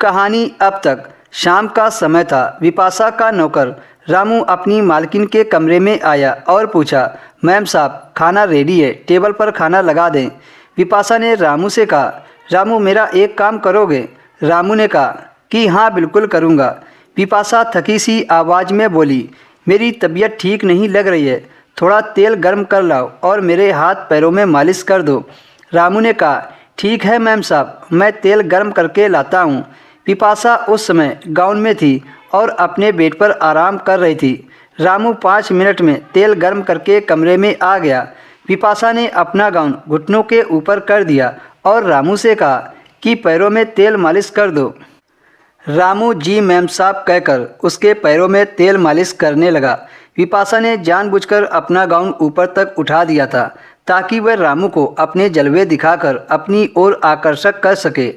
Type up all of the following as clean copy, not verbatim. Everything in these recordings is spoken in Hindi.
कहानी अब तक। शाम का समय था। विपाशा का नौकर रामू अपनी मालकिन के कमरे में आया और पूछा, मैम साहब खाना रेडी है, टेबल पर खाना लगा दें। विपाशा ने रामू से कहा, रामू मेरा एक काम करोगे? रामू ने कहा कि हाँ बिल्कुल करूँगा। विपाशा थकी सी आवाज़ में बोली, मेरी तबीयत ठीक नहीं लग रही है, थोड़ा तेल गर्म कर लाओ और मेरे हाथ पैरों में मालिश कर दो। रामू ने कहा, ठीक है मैम साहब, मैं तेल गर्म करके लाता हूँ। विपाशा उस समय गाउन में थी और अपने बेड पर आराम कर रही थी। रामू 5 मिनट में तेल गर्म करके कमरे में आ गया। विपाशा ने अपना गाउन घुटनों के ऊपर कर दिया और रामू से कहा कि पैरों में तेल मालिश कर दो। रामू जी मैम साहब कहकर उसके पैरों में तेल मालिश करने लगा। विपाशा ने जानबूझकर अपना गाउन ऊपर तक उठा दिया था ताकि वह रामू को अपने जलवे दिखाकर अपनी ओर आकर्षक कर सके,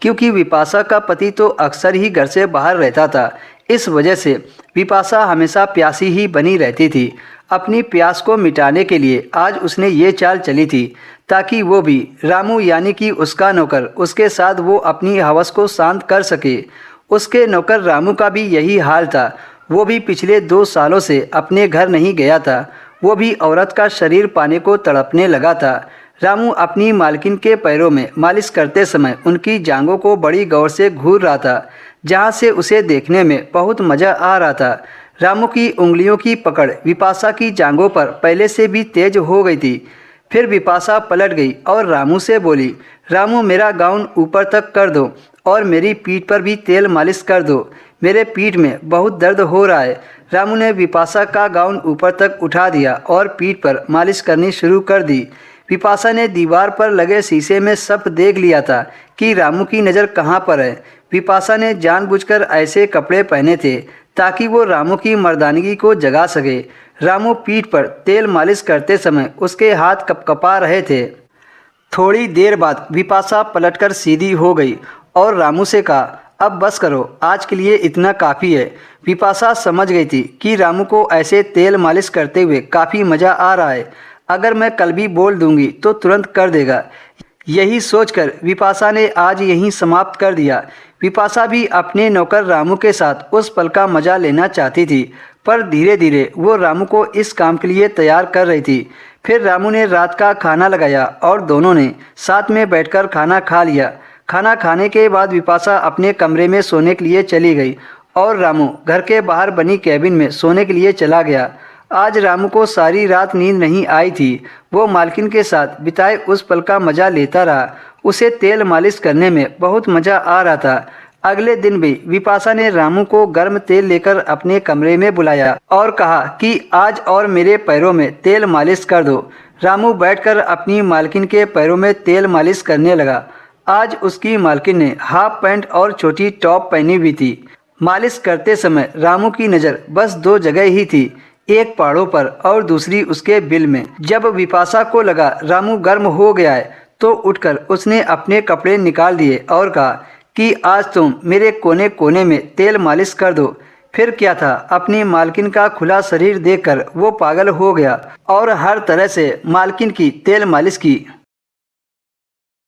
क्योंकि विपाशा का पति तो अक्सर ही घर से बाहर रहता था। इस वजह से विपाशा हमेशा प्यासी ही बनी रहती थी। अपनी प्यास को मिटाने के लिए आज उसने ये चाल चली थी ताकि वो भी, रामू यानी कि उसका नौकर, उसके साथ वो अपनी हवस को शांत कर सके। उसके नौकर रामू का भी यही हाल था। वो भी पिछले 2 सालों से अपने घर नहीं गया था। वो भी औरत का शरीर पाने को तड़पने लगा था। रामू अपनी मालकिन के पैरों में मालिश करते समय उनकी जांघों को बड़ी गौर से घूर रहा था, जहां से उसे देखने में बहुत मज़ा आ रहा था। रामू की उंगलियों की पकड़ विपाशा की जांघों पर पहले से भी तेज हो गई थी। फिर विपाशा पलट गई और रामू से बोली, रामू मेरा गाउन ऊपर तक कर दो और मेरी पीठ पर भी तेल मालिश कर दो, मेरे पीठ में बहुत दर्द हो रहा है। रामू ने विपाशा का गाउन ऊपर तक उठा दिया और पीठ पर मालिश करनी शुरू कर दी। विपाशा ने दीवार पर लगे शीशे में सब देख लिया था कि रामू की नज़र कहाँ पर है। विपाशा ने जानबूझकर ऐसे कपड़े पहने थे ताकि वो रामू की मर्दानगी को जगा सके। रामू पीठ पर तेल मालिश करते समय उसके हाथ कपकपा रहे थे। थोड़ी देर बाद विपाशा पलटकर सीधी हो गई और रामू से कहा, अब बस करो, आज के लिए इतना काफ़ी है। विपाशा समझ गई थी कि रामू को ऐसे तेल मालिश करते हुए काफ़ी मज़ा आ रहा है। अगर मैं कल भी बोल दूंगी तो तुरंत कर देगा। यही सोचकर विपाशा ने आज यहीं समाप्त कर दिया। विपाशा भी अपने नौकर रामू के साथ उस पल का मज़ा लेना चाहती थी, पर धीरे धीरे वो रामू को इस काम के लिए तैयार कर रही थी। फिर रामू ने रात का खाना लगाया और दोनों ने साथ में बैठकर खाना खा लिया। खाना खाने के बाद विपाशा अपने कमरे में सोने के लिए चली गई और रामू घर के बाहर बनी कैबिन में सोने के लिए चला गया। आज रामू को सारी रात नींद नहीं आई थी। वो मालकिन के साथ बिताए उस पल का मज़ा लेता रहा। उसे तेल मालिश करने में बहुत मज़ा आ रहा था। अगले दिन भी विपाशा ने रामू को गर्म तेल लेकर अपने कमरे में बुलाया और कहा कि आज और मेरे पैरों में तेल मालिश कर दो। रामू बैठकर अपनी मालकिन के पैरों में तेल मालिश करने लगा। आज उसकी मालकिन ने हाफ पैंट और छोटी टॉप पहनी हुई थी। मालिश करते समय रामू की नज़र बस 2 जगह ही थी, एक पहाड़ों पर और दूसरी उसके बिल में। जब विपाशा को लगा रामू गर्म हो गया है तो उठकर उसने अपने कपड़े निकाल दिए और कहा कि आज तुम मेरे कोने कोने में तेल मालिश कर दो। फिर क्या था, अपनी मालकिन का खुला शरीर देखकर वो पागल हो गया और हर तरह से मालकिन की तेल मालिश की।